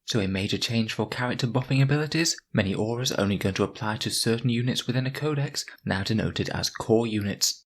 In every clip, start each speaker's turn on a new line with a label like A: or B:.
A: So a major change for character buffing abilities, many auras only going to apply to certain units within a codex, now denoted as core units.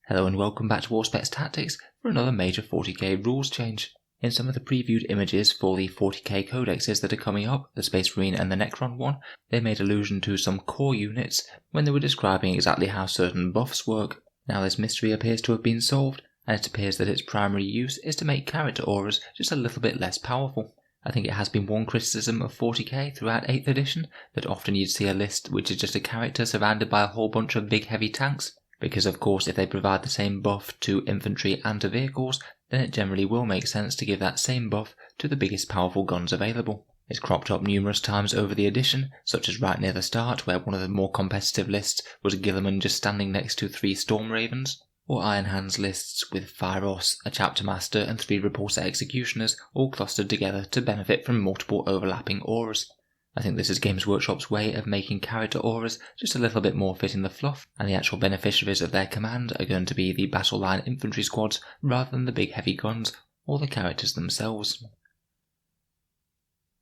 A: Hello and welcome back to Auspex Tactics for another major 40k rules change. In some of the previewed images for the 40k codexes that are coming up, the Space Marine and the Necron one, they made allusion to some core units when they were describing exactly how certain buffs work. Now this mystery appears to have been solved, and it appears that its primary use is to make character auras just a little bit less powerful. I think it has been one criticism of 40k throughout 8th edition, that often you'd see a list which is just a character surrounded by a whole bunch of big heavy tanks. Because of course if they provide the same buff to infantry and to vehicles, then it generally will make sense to give that same buff to the biggest powerful guns available. It's cropped up numerous times over the edition, such as right near the start where one of the more competitive lists was Guilliman just standing next to 3 Storm Ravens, or Iron Hands lists with Phyros, a Chapter Master and 3 Repulsor Executioners all clustered together to benefit from multiple overlapping auras. I think this is Games Workshop's way of making character auras just a little bit more fitting the fluff, and the actual beneficiaries of their command are going to be the battle line infantry squads rather than the big heavy guns or the characters themselves.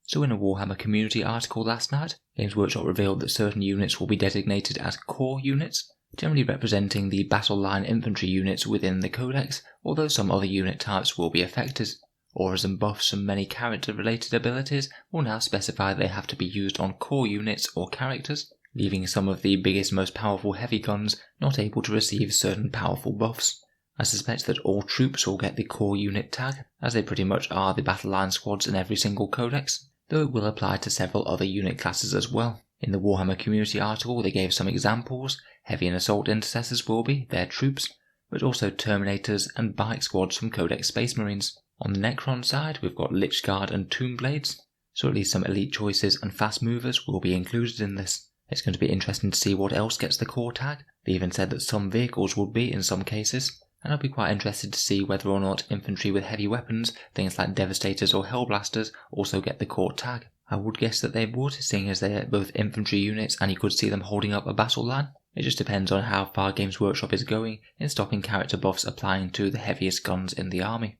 A: So in a Warhammer Community article last night, Games Workshop revealed that certain units will be designated as core units, generally representing the battle line infantry units within the codex, although some other unit types will be affected. Auras and buffs from many character-related abilities will now specify they have to be used on core units or characters, leaving some of the biggest, most powerful heavy guns not able to receive certain powerful buffs. I suspect that all troops will get the core unit tag, as they pretty much are the battle line squads in every single codex, though it will apply to several other unit classes as well. In the Warhammer Community article they gave some examples. Heavy and assault intercessors will be their troops, but also Terminators and bike squads from Codex Space Marines. On the Necron side, we've got Lich Guard and Tomb Blades, so at least some elite choices and fast movers will be included in this. It's going to be interesting to see what else gets the core tag. They even said that some vehicles would be in some cases, and I'll be quite interested to see whether or not infantry with heavy weapons, things like Devastators or Hellblasters, also get the core tag. I would guess that they would, seeing as they're both infantry units and you could see them holding up a battle line. It just depends on how far Games Workshop is going in stopping character buffs applying to the heaviest guns in the army.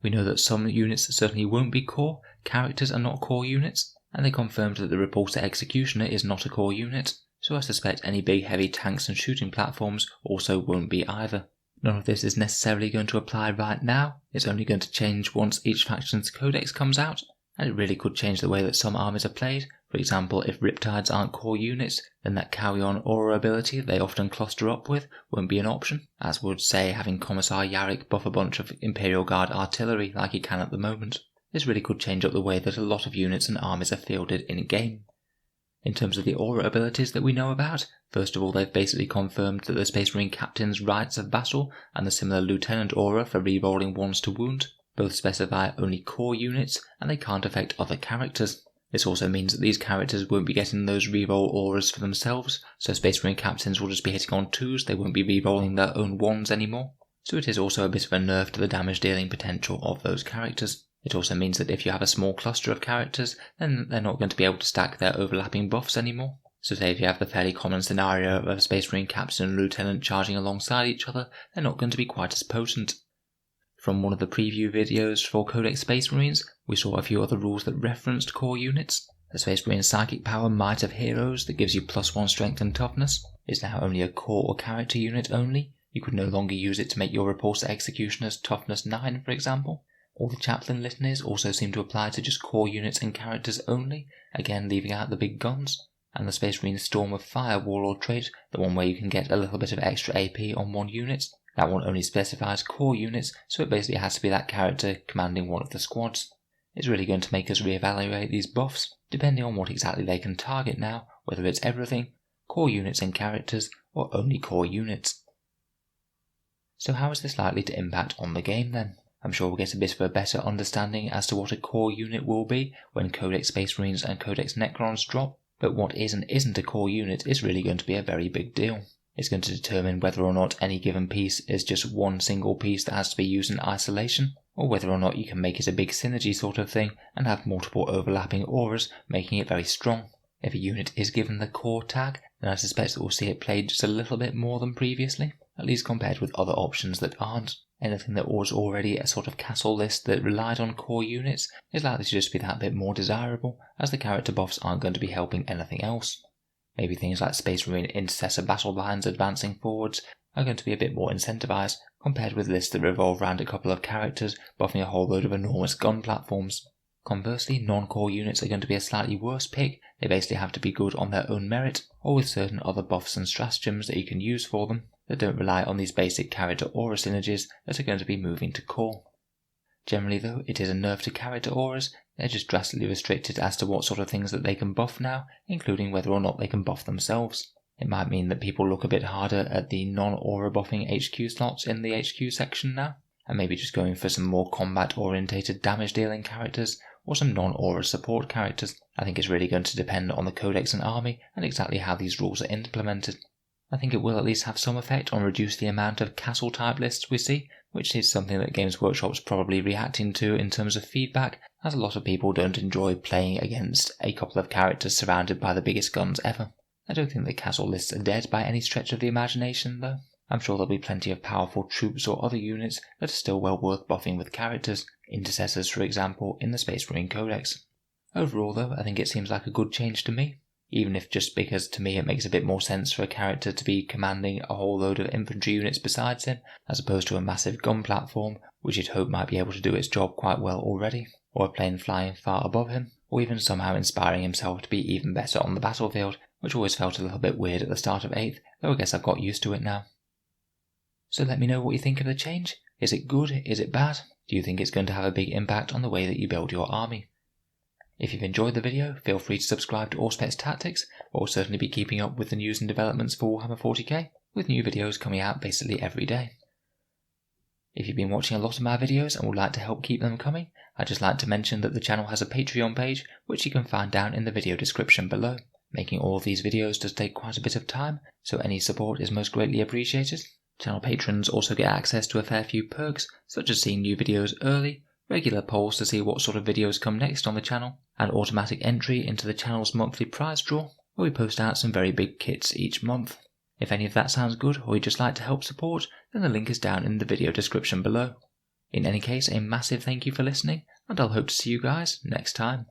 A: We know that some units certainly won't be core, characters are not core units, and they confirmed that the Repulsor Executioner is not a core unit, so I suspect any big heavy tanks and shooting platforms also won't be either. None of this is necessarily going to apply right now, it's only going to change once each faction's codex comes out, and it really could change the way that some armies are played. For example, if Riptides aren't core units, then that carry-on aura ability they often cluster up with won't be an option, as would, say, having Commissar Yarrick buff a bunch of Imperial Guard artillery like he can at the moment. This really could change up the way that a lot of units and armies are fielded in-game. In terms of the aura abilities that we know about, first of all they've basically confirmed that the Space Marine Captain's Rites of Battle and the similar Lieutenant aura for re-rolling ones to wound both specify only core units and they can't affect other characters. This also means that these characters won't be getting those reroll auras for themselves, so Space Marine Captains will just be hitting on 2s, they won't be rerolling their own 1s anymore. So it is also a bit of a nerf to the damage dealing potential of those characters. It also means that if you have a small cluster of characters, then they're not going to be able to stack their overlapping buffs anymore. So say if you have the fairly common scenario of a Space Marine Captain and Lieutenant charging alongside each other, they're not going to be quite as potent. From one of the preview videos for Codex Space Marines, we saw a few other rules that referenced core units. The Space Marine Psychic Power Might of Heroes that gives you +1 strength and toughness is now only a core or character unit only. You could no longer use it to make your Repulsor Executioners toughness 9, for example. All the Chaplain litanies also seem to apply to just core units and characters only, again leaving out the big guns. And the Space Marine Storm of Fire Warlord trait, the one where you can get a little bit of extra AP on one unit, that one only specifies core units, so it basically has to be that character commanding one of the squads. It's really going to make us reevaluate these buffs, depending on what exactly they can target now, whether it's everything, core units and characters, or only core units. So how is this likely to impact on the game then? I'm sure we'll get a bit of a better understanding as to what a core unit will be when Codex Space Marines and Codex Necrons drop, but what is and isn't a core unit is really going to be a very big deal. It's going to determine whether or not any given piece is just one single piece that has to be used in isolation, or whether or not you can make it a big synergy sort of thing and have multiple overlapping auras, making it very strong. If a unit is given the core tag, then I suspect that we'll see it played just a little bit more than previously. at least compared with other options that aren't. Anything that was already a sort of castle list that relied on core units is likely to just be that bit more desirable, as the character buffs aren't going to be helping anything else. Maybe things like Space Marine intercessor battle lines advancing forwards are going to be a bit more incentivized, compared with lists that revolve around a couple of characters buffing a whole load of enormous gun platforms. Conversely, non-core units are going to be a slightly worse pick. They basically have to be good on their own merit, or with certain other buffs and stratagems that you can use for them, that don't rely on these basic character aura synergies that are going to be moving to core. Generally though, it is a nerf to character auras. They're just drastically restricted as to what sort of things that they can buff now, including whether or not they can buff themselves. It might mean that people look a bit harder at the non-aura buffing HQ slots in the HQ section now, and maybe just going for some more combat-orientated damage-dealing characters, or some non-aura support characters. I think it's really going to depend on the codex and army, and exactly how these rules are implemented. I think it will at least have some effect on reduce the amount of castle-type lists we see, which is something that Games Workshop's probably reacting to in terms of feedback, as a lot of people don't enjoy playing against a couple of characters surrounded by the biggest guns ever. I don't think the castle lists are dead by any stretch of the imagination though. I'm sure there'll be plenty of powerful troops or other units that are still well worth buffing with characters, intercessors for example, in the Space Marine Codex. Overall though, I think it seems like a good change to me, even if just because to me it makes a bit more sense for a character to be commanding a whole load of infantry units besides him, as opposed to a massive gun platform, which you'd hope might be able to do its job quite well already, or a plane flying far above him, or even somehow inspiring himself to be even better on the battlefield, which always felt a little bit weird at the start of 8th, though I guess I've got used to it now. So let me know what you think of the change. Is it good? Is it bad? Do you think it's going to have a big impact on the way that you build your army? If you've enjoyed the video, feel free to subscribe to Auspex Tactics. We'll certainly be keeping up with the news and developments for Warhammer 40k, with new videos coming out basically every day. If you've been watching a lot of my videos and would like to help keep them coming, I'd just like to mention that the channel has a Patreon page, which you can find down in the video description below. Making all of these videos does take quite a bit of time, so any support is most greatly appreciated. Channel patrons also get access to a fair few perks, such as seeing new videos early, regular polls to see what sort of videos come next on the channel, and automatic entry into the channel's monthly prize draw, where we post out some very big kits each month. If any of that sounds good, or you'd just like to help support, then the link is down in the video description below. In any case, a massive thank you for listening, and I'll hope to see you guys next time.